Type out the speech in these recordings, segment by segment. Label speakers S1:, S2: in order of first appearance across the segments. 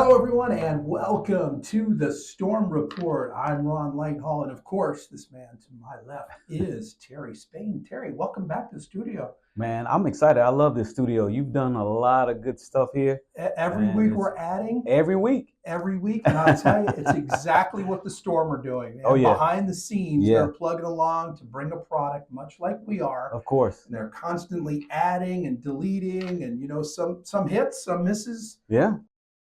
S1: Hello, everyone, and welcome to the Storm Report. I'm Ron Lighthall, and of course, this man to my left is Terry Spain. Terry, welcome back to the studio.
S2: Man, I'm excited. I love this studio. You've done a lot of good stuff here,
S1: Every
S2: and
S1: week
S2: it's
S1: we're adding,
S2: every week.
S1: every week, and I'll tell you, it's exactly what the Storm are doing.
S2: Oh
S1: Man.
S2: yeah,
S1: Behind the scenes,
S2: yeah,
S1: they're plugging along to bring a product, much like we are,
S2: of course.
S1: and they're constantly adding and deleting, and some hits, some misses.
S2: Yeah,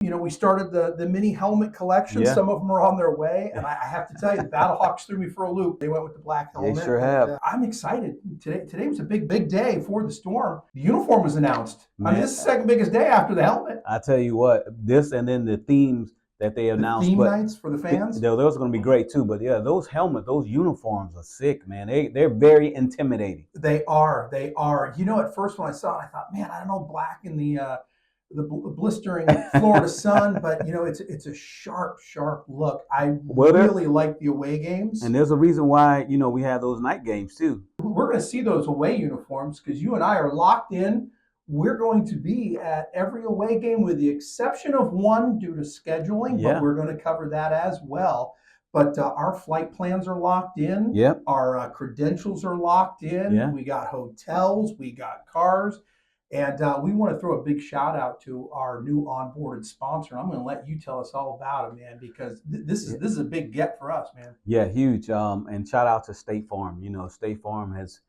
S1: We started the mini helmet collection.
S2: yeah,
S1: Some of them are on their way, and I have to tell you, the Battlehawks threw me for a loop. They went with the black
S2: they
S1: helmet,
S2: sure
S1: and
S2: have.
S1: I'm excited. Today was a big day for the Storm. The uniform was announced. I mean,
S2: Man,
S1: this is the second biggest day after the helmet.
S2: I tell you what, this and then the themes that they
S1: The
S2: announced,
S1: theme
S2: but
S1: nights for the fans.
S2: those are going to be great too. But yeah, those helmets, those uniforms are sick, man. They're very intimidating.
S1: They are. They are. At first when I saw it, I thought, man, I don't know black in the blistering Florida sun, but it's a sharp look. I
S2: Well,
S1: really like the away games.
S2: and there's a reason why we have those night games too.
S1: We're going to see those away uniforms because you and I are locked in. We're going to be at every away game with the exception of one due to scheduling, but
S2: Yeah,
S1: we're going to cover that as well. But our flight plans are locked in.
S2: yep,
S1: Our credentials are locked in.
S2: yeah.
S1: We got hotels, we got cars. And we want to throw a big shout out to our new onboarded sponsor. I'm going to let you tell us all about it, man, because this is a big get for us, man.
S2: Yeah, huge. And shout out to State Farm. State Farm has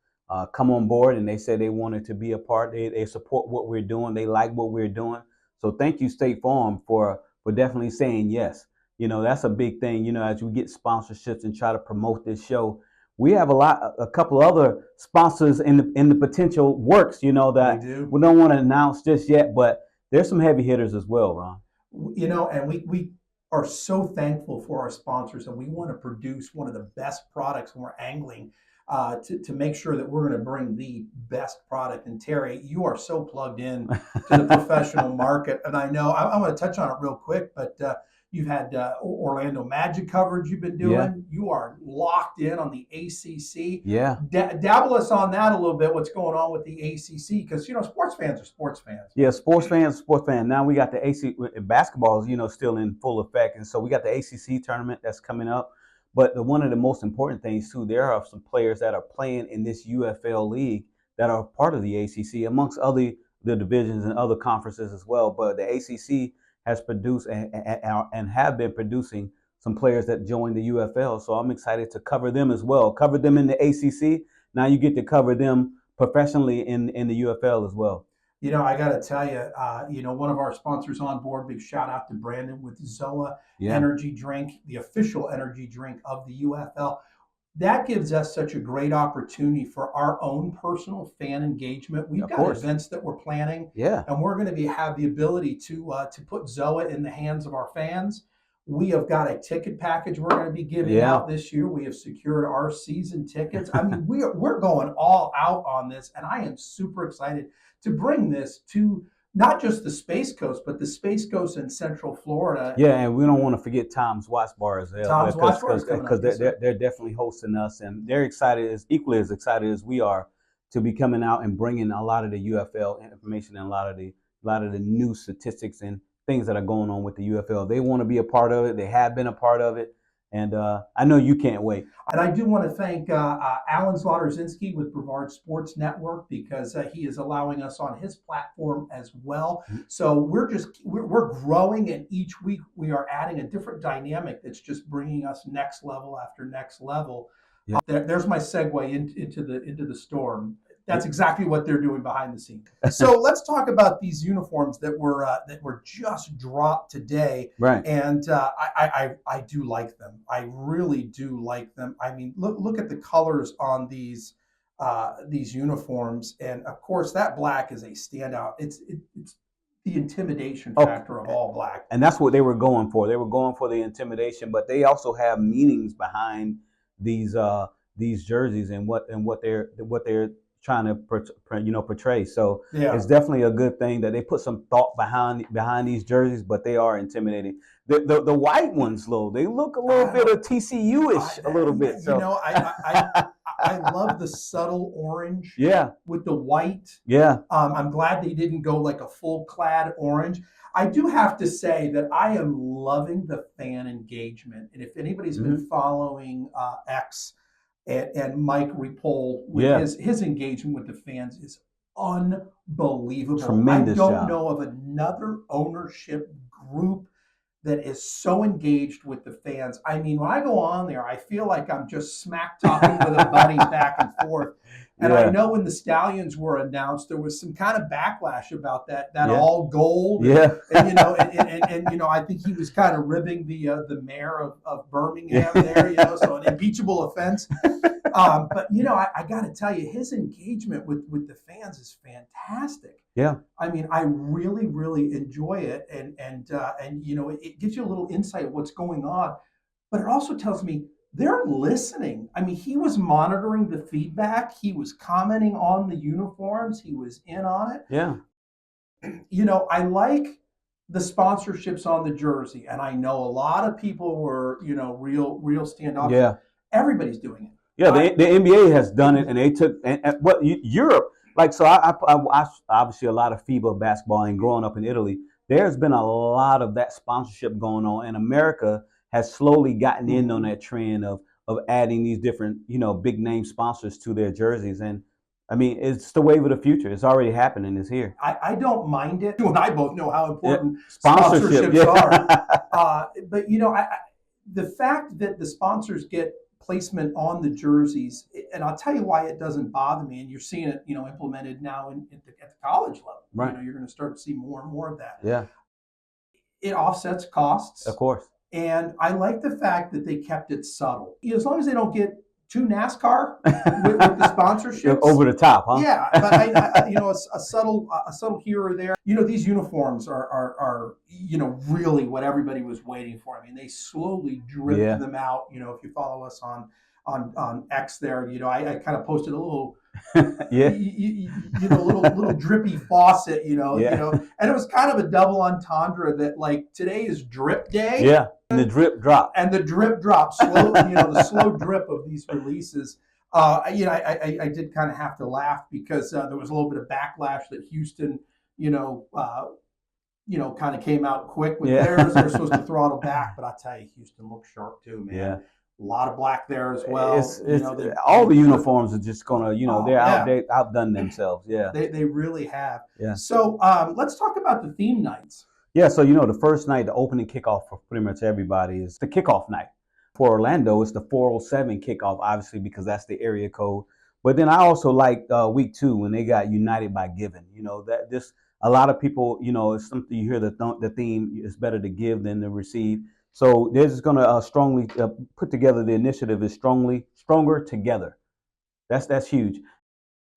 S2: come on board, and they said they wanted to be a part. They support what we're doing. They like what we're doing. So thank you, State Farm, for definitely saying yes. That's a big thing. As we get sponsorships and try to promote this show, we have a couple other sponsors in the potential works.
S1: We
S2: That
S1: do.
S2: we don't want to announce just yet, but there's some heavy hitters as well, Ron.
S1: And we are so thankful for our sponsors, and we want to produce one of the best products when we're angling to make sure that we're going to bring the best product. And Terry, you are so plugged in to the professional market, and I know I'm going to touch on it real quick, but you've had Orlando Magic coverage you've been
S2: Yeah,
S1: doing. You are locked in on the ACC.
S2: yeah.
S1: Dabble us on that a little bit. What's going on with the ACC? Because sports fans are sports fans.
S2: Yeah, sports fans. Now we got the AC basketball is still in full effect, and so we got the ACC tournament that's coming up. But one of the most important things too, there are some players that are playing in this UFL league that are part of the ACC, amongst the divisions and other conferences as well. But the ACC has produced and have been producing some players that joined the UFL. So I'm excited to cover them as well. Cover them in the ACC. Now you get to cover them professionally in the UFL as well.
S1: I got to tell you, one of our sponsors on board, big shout out to Brandon with Zoa
S2: Yeah,
S1: Energy Drink, the official energy drink of the UFL. That gives us such a great opportunity for our own personal fan engagement. We've
S2: of
S1: got
S2: course.
S1: events that we're planning,
S2: Yeah.
S1: and we're going to have the ability to put Zoa in the hands of our fans. We have got a ticket package we're going to be giving
S2: Yeah.
S1: out this year. We have secured our season tickets. I mean, we're going all out on this, and I am super excited to bring this to not just the Space Coast, but the Space Coast in Central Florida.
S2: Yeah, and we don't want to forget Tom's Watch Bar as well.
S1: Tom's Watch Bar is coming up,
S2: because
S1: yes, sir.
S2: they're definitely hosting us, and they're equally as excited as we are to be coming out and bringing a lot of the UFL information and a lot of the new statistics and things that are going on with the UFL. They want to be a part of it. They have been a part of it, and I know you can't wait.
S1: And I do want to thank Alan Zlotowski with Brevard Sports Network because he is allowing us on his platform as well. So we're growing, and each week we are adding a different dynamic that's just bringing us next level after next level.
S2: Yeah.
S1: There's my segue into the Storm. That's exactly what they're doing behind the scenes. So let's talk about these uniforms that were just dropped today.
S2: Right.
S1: And I do like them. I really do like them. I mean, look at the colors on these uniforms, and of course that black is a standout. It's the intimidation factor of all black.
S2: And that's what they were going for. They were going for the intimidation, but they also have meanings behind these jerseys and what they're trying to portray. So
S1: Yeah.
S2: it's definitely a good thing that they put some thought behind these jerseys, but they are intimidating. The white ones, though, they look a little bit of TCU-ish, a little bit. So
S1: I love the subtle orange
S2: Yeah,
S1: with the white.
S2: yeah.
S1: I'm glad they didn't go like a full clad orange. I do have to say that I am loving the fan engagement. And if anybody's been
S2: Hmm.
S1: following X and Mike Repole with
S2: Yeah,
S1: his engagement with the fans is unbelievable. I
S2: tremendous
S1: don't
S2: job.
S1: know of another ownership group that is so engaged with the fans. I mean, when I go on there, I feel like I'm just smack talking with a buddy back and forth. And I
S2: Yeah,
S1: know when the Stallions were announced, there was some kind of backlash about that
S2: yeah,
S1: all gold,
S2: yeah,
S1: and you know, and you know, I think he was kind of ribbing the mayor of Birmingham there, you know, so an impeachable offense. But you know, I got to tell you, his engagement with the fans is fantastic.
S2: yeah.
S1: I mean, I really, really enjoy it, and you know, it gives you a little insight of what's going on, but it also tells me they're listening. I mean, he was monitoring the feedback, he was commenting on the uniforms, he was in on it.
S2: Yeah.
S1: You know, I like the sponsorships on the jersey, and I know a lot of people were, you know, real standoffish.
S2: Yeah.
S1: Everybody's doing it.
S2: Yeah, the NBA has done it, and they took and what Europe like. So I obviously a lot of FIBA basketball, and growing up in Italy, there's been a lot of that sponsorship going on, and America has slowly gotten in on
S1: Mhm.
S2: that trend of adding these different big name sponsors to their jerseys, and I mean it's the wave of the future. It's already happening. It's here.
S1: I don't mind it. You and I both know how
S2: Yeah,
S1: important
S2: sponsorship.
S1: sponsorships are.
S2: Yeah,
S1: But you know, the fact that the sponsors get placement on the jerseys, and I'll tell you why it doesn't bother me. And you're seeing it, you know, implemented now at the college level. You
S2: right.
S1: know, you're going to start to see more and more of that.
S2: Yeah,
S1: It offsets
S2: of
S1: costs,
S2: course.
S1: and I like the fact that they kept it subtle. You know, as long as they don't get too NASCAR with the sponsorships,
S2: Over the top, huh?
S1: yeah, but you know, a subtle here or there. You know, these uniforms are you know really what everybody was waiting for. I mean, they slowly dripped
S2: Yeah,
S1: them out. You know, if you follow us on X there, you know, I kind of posted a little
S2: yeah,
S1: you know, little drippy faucet,
S2: yeah.
S1: and it was kind of a double entendre that like today is drip day,
S2: Yeah, and the drip drop.
S1: and the drip drop slow, you know, the slow drip of these releases. You know, I did kind of have to laugh because there was a little bit of backlash that Houston, you know, kind of came out quick with theirs. They're supposed to
S2: Yeah.
S1: throttle back, but I tell you, Houston looked sharp too, man.
S2: Yeah.
S1: A lot of black there as
S2: It's
S1: well. You
S2: it's
S1: know,
S2: all
S1: they
S2: the
S1: put.
S2: uniforms are just gonna,
S1: Oh
S2: they're
S1: yeah,
S2: they outdone themselves. Yeah.
S1: they really have.
S2: Yeah.
S1: So let's talk about the theme nights.
S2: Yeah, so the first night, the opening kickoff for pretty much everybody is the kickoff night. For Orlando, it's the 407 kickoff, obviously, because that's the area code. But then I also like week 2 when they got United by Giving. That this a lot of people, it's something you hear the theme is better to give than to receive. So they're just going to strongly put together the initiative is stronger together. That's huge.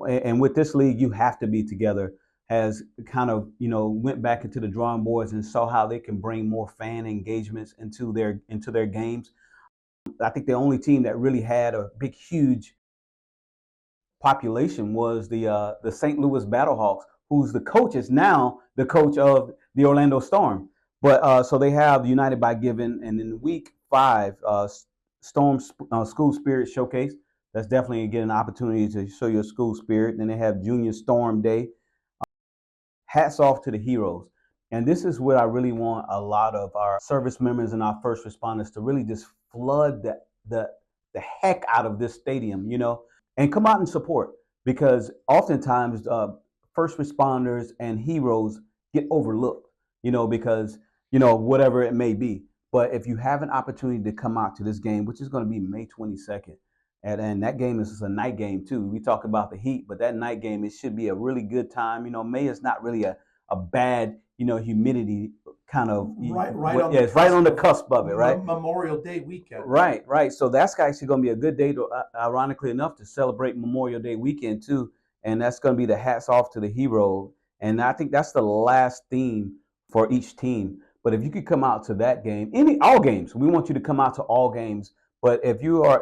S2: And with this league, you have to be together. Has kind of went back into the drawing boards and saw how they can bring more fan engagements into their games. I think the only team that really had a big, huge population was the St. Louis Battlehawks, who's the coach is now the coach of the Orlando Storm. But so they have United by Giving, and in week 5, Storm School Spirit Showcase. That's definitely get an opportunity to show your school spirit. Then they have Junior Storm Day. Hats off to the heroes. And this is what I really want a lot of our service members and our first responders to really just flood the heck out of this stadium, and come out and support, because oftentimes first responders and heroes get overlooked, because whatever it may be. But if you have an opportunity to come out to this game, which is going to be May 22nd, and that game is a night game too. We talk about the heat, but that night game, it should be a really good time. May is not really a bad humidity kind of
S1: Right on
S2: yeah,
S1: the
S2: it's right on the
S1: of
S2: cusp of it, right?
S1: Memorial Day weekend.
S2: Right. So that's actually going to be a good day to, ironically enough, to celebrate Memorial Day weekend too, and that's going to be the hats off to the hero. And I think that's the last theme for each team. But if you could come out to that game, all games, we want you to come out to all games. But if you are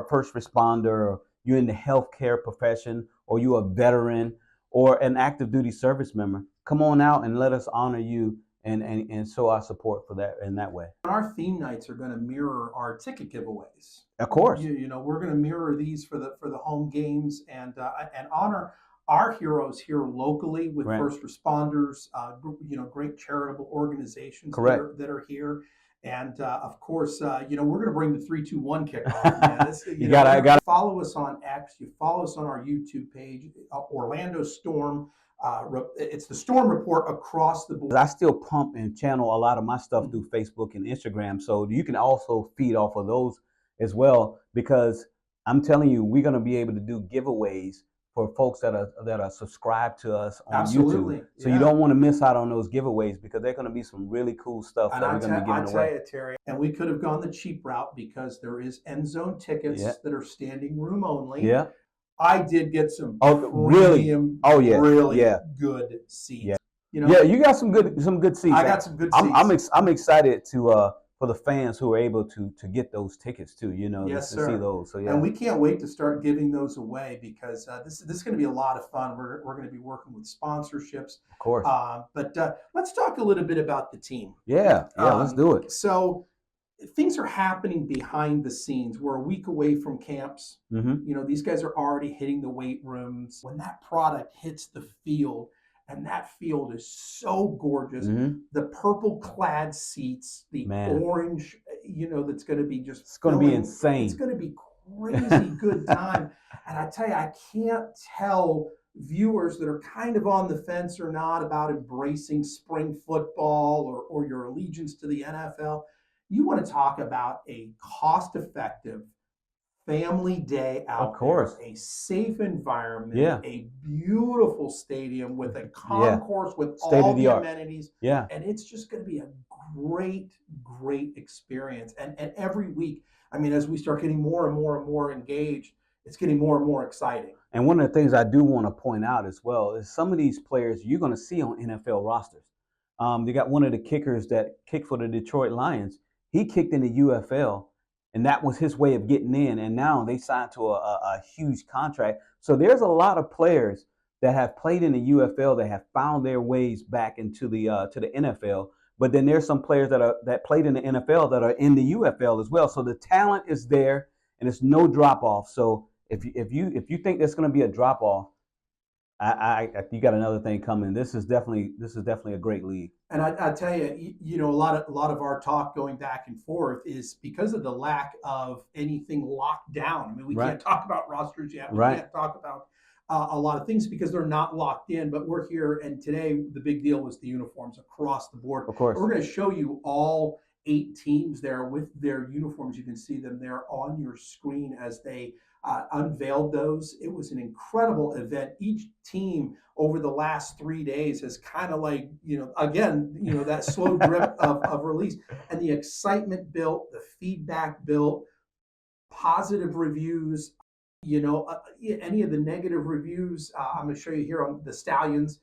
S2: a first responder, or you're in the healthcare profession, or you're a veteran, or an active duty service member, come on out and let us honor you and show our support for that in that way.
S1: Our theme nights are going to mirror our ticket giveaways.
S2: Of course.
S1: You know, we're going to mirror these for the home games and honor our heroes here locally with
S2: Right.
S1: first responders, you know, great charitable organizations
S2: Correct.
S1: that are here. And of course, you know, we're going to bring the 3-2-1 kickoff. Man. This,
S2: You gotta
S1: follow us on X. You follow us on our YouTube page, Orlando Storm. It's the Storm Report across the board.
S2: I still pump and channel a lot of my stuff through Facebook and Instagram, so you can also feed off of those as well. Because I'm telling you, we're gonna be able to do giveaways for folks that are subscribed to us on
S1: Absolutely.
S2: YouTube. So you don't want to miss out on those giveaways because they're gonna be some really cool stuff
S1: And
S2: that we're gonna be giving away.
S1: I tell you, Terry, and we could have gone the cheap route because there is end zone tickets that are standing room only.
S2: Yeah.
S1: I did get some
S2: really
S1: good seats.
S2: Yeah.
S1: You know,
S2: yeah, you got some good seats.
S1: I got some good seats.
S2: I'm excited to for the fans who are able to get those tickets too. You know,
S1: yes,
S2: to see those. So yeah,
S1: and we can't wait to start giving those away because this is going to be a lot of fun. We're going to be working with sponsorships,
S2: of course.
S1: But let's talk a little bit about the team.
S2: Yeah, let's do it.
S1: So things are happening behind the scenes. We're a week away from camps.
S2: Mm-hmm.
S1: You know, these guys are already hitting the weight rooms. When that product hits the field, and that field is so gorgeous, the purple clad seats, the orange, you know, that's going to be just,
S2: it's going to be insane.
S1: It's going to be crazy good time. And I tell you, I can't tell viewers that are kind of on the fence or not about embracing spring football or your allegiance to the NFL. You want to talk about a cost-effective family day out there, a safe environment, a beautiful stadium with a concourse with all the amenities.
S2: Yeah.
S1: And it's just going to be a great experience. And every week, I mean, as we start getting more and more engaged, it's getting more and more exciting.
S2: And one of the things I do want to point out as well is some of these players you're going to see on NFL rosters. They got one of the kickers that kicked for the Detroit Lions. He kicked in the UFL, and that was his way of getting in. And now they signed to a huge contract. So there's a lot of players that have played in the UFL that have found their ways back into the NFL. But then there's some players that played in the NFL that are in the UFL as well. So the talent is there, and it's no drop off. So if you think there's going to be a drop off, you got another thing coming. This is definitely a great league.
S1: And I tell you, you know, a lot of our talk going back and forth is because of the lack of anything locked down. I mean, we can't talk about rosters yet. We can't talk about a lot of things because they're not locked in. But we're here, and today the big deal was the uniforms across the board.
S2: Of course,
S1: we're going to show you all 8 teams there with their uniforms. You can see them there on your screen as they unveiled those. It was an incredible event. Each team over the last 3 days has kind of like, you know, again, you know, that slow drip of release, and the excitement built, the feedback built, positive reviews, you know, any of the negative reviews. I'm going to show you here on the Stallions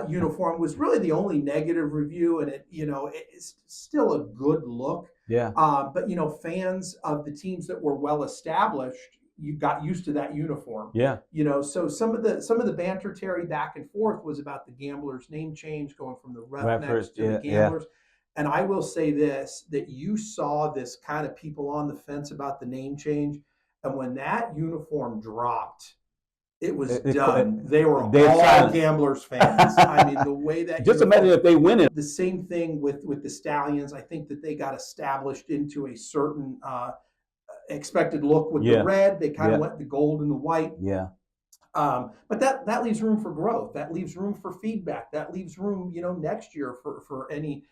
S1: uniform was really the only negative review, and it, you know, it's still a good look.
S2: Yeah.
S1: But you know, fans of the teams that were well established, you got used to that uniform.
S2: Yeah.
S1: You know, so some of the banter, Terry, back and forth was about the Gamblers name change, going from the Roughnecks to the Gamblers. And I will say this, that you saw this kind of people on the fence about the name change. And when that uniform dropped, it was done. They were all silent. Gamblers fans. I mean, the way that
S2: just imagine if they win it.
S1: The same thing with the Stallions. I think that they got established into a certain expected look with the red. They kind of went the gold and the white.
S2: Yeah.
S1: But that leaves room for growth. That leaves room for feedback. That leaves room, you know, next year for any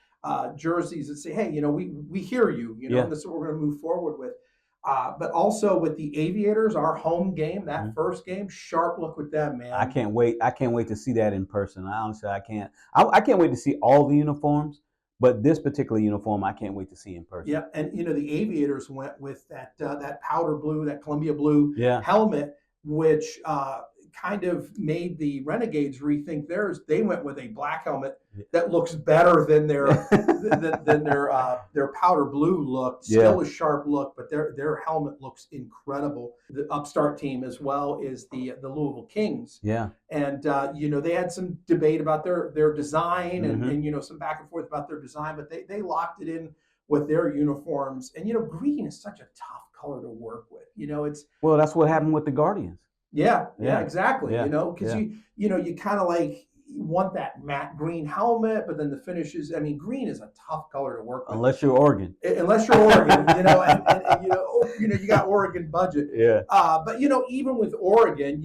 S1: jerseys that say, hey, you know, we hear you. You know, this is what we're going to move forward with. But also with the Aviators, our home game, that first game, sharp look with them, man.
S2: I can't wait. I can't wait to see that in person. Honestly, I can't. I can't wait to see all the uniforms. But this particular uniform, I can't wait to see in person.
S1: Yeah, and you know the Aviators went with that powder blue, that Columbia blue helmet, which kind of made the Renegades rethink theirs. They went with a black helmet that looks better than their powder blue look.
S2: Yeah.
S1: Still a sharp look, but their helmet looks incredible. The upstart team as well is the Louisville Kings.
S2: Yeah.
S1: And they had some debate about their design and,
S2: Mhm.
S1: and some back and forth about their design, but they locked it in with their uniforms. And green is such a tough color to work with. It's
S2: Well, that's what happened with the Guardians.
S1: yeah,
S2: Yeah.
S1: exactly.
S2: Yeah.
S1: Because
S2: Yeah.
S1: you kind of like want that matte green helmet, but then the finishes. I mean, green is a tough color to work with.
S2: Unless you're Oregon.
S1: Unless you're Oregon, and you got Oregon budget.
S2: Yeah.
S1: But even with Oregon,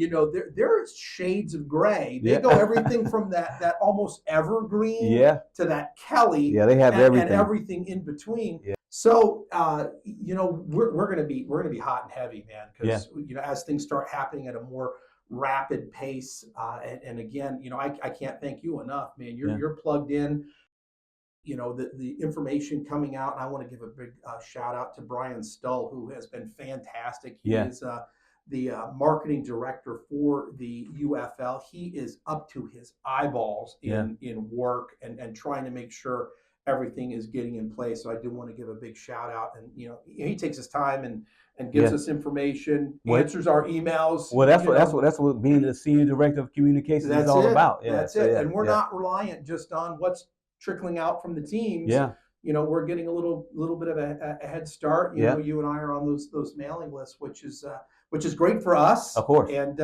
S1: there's shades of gray. They
S2: Yeah.
S1: go everything from that almost evergreen
S2: Yeah.
S1: to that Kelly.
S2: Yeah, they have everything.
S1: And everything in between.
S2: Yeah.
S1: So we're gonna be hot and heavy, man, because as things start happening at a more rapid pace, and again, I can't thank you enough, man. You're plugged in. The information coming out, and I want to give a big shout out to Brian Stull, who has been fantastic. He is the marketing director for the UFL. He is up to his eyeballs in work and trying to make sure everything is getting in place. So I do want to give a big shout out, and he takes his time and gives us information, answers our emails.
S2: Well, that's what being the senior director of communications is all about.
S1: Yeah, that's it. And we're not reliant just on what's trickling out from the teams.
S2: Yeah.
S1: We're getting a little bit of a head start. You and I are on those mailing lists, which is great for us.
S2: Of course.
S1: And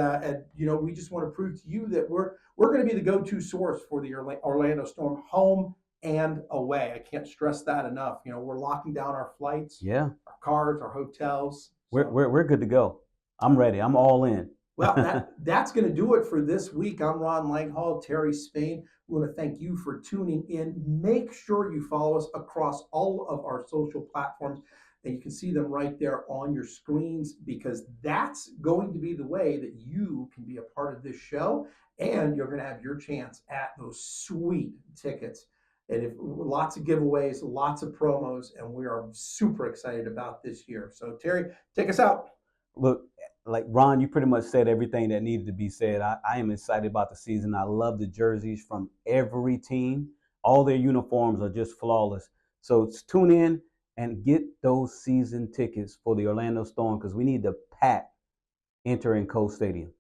S1: we just want to prove to you that we're going to be the go-to source for the Orlando Storm, home and away. I can't stress that enough. We're locking down our flights, our cars, our hotels.
S2: So. We're good to go. I'm ready. I'm all in.
S1: Well, that's going to do it for this week. I'm Ron Lighthall, Terry Spain. We want to thank you for tuning in. Make sure you follow us across all of our social platforms, and you can see them right there on your screens, because that's going to be the way that you can be a part of this show, and you're going to have your chance at those sweet tickets. And lots of giveaways, lots of promos, and we are super excited about this year. So, Terry, take us out.
S2: Look, like Ron, you pretty much said everything that needed to be said. I am excited about the season. I love the jerseys from every team. All their uniforms are just flawless. So tune in and get those season tickets for the Orlando Storm, because we need to pack Enter in Coast Stadium.